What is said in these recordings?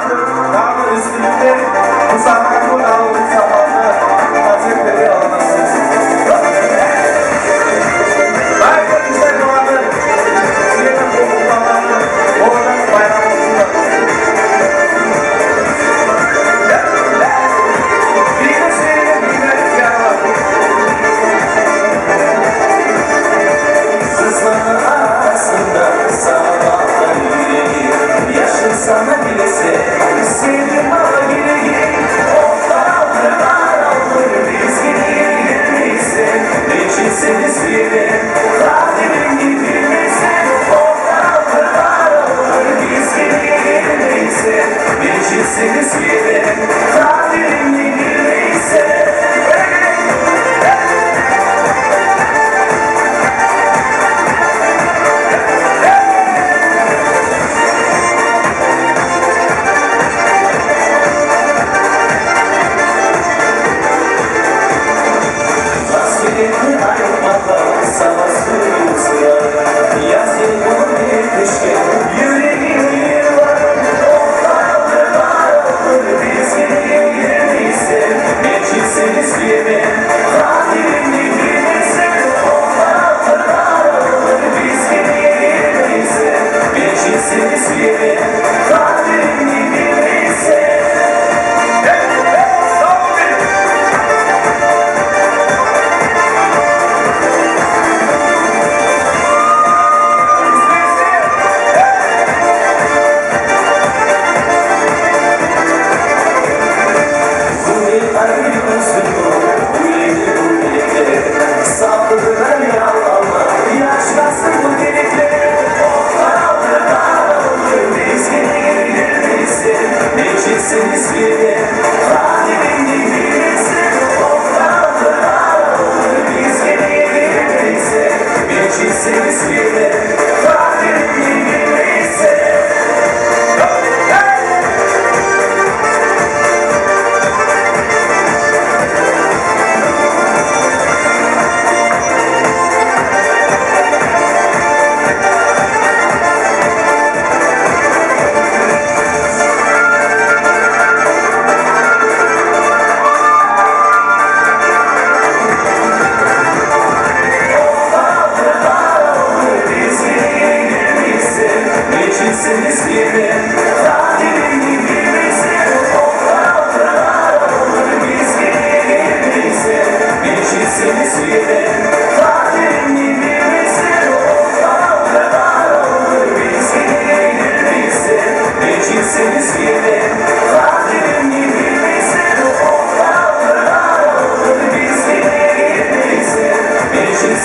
Dağın üstünde uzakta kulağın zamanı Hazretleri anlasın. Bayram işte doğanı, Süleyman Komutanlarını, oradan bayram olsunlar. Bir senin bir yara, sızlanır aslında sabahlar yüreği, yaşın sana bilese, sevdim ama yüreği, ortalıklar olur, biz yine girmeyse, geçirseniz bile, kaderim gidilmese, ortalıklar olur, biz yine girmeyse, geçirseniz bile, kaderim gidilmeyse.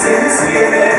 Seni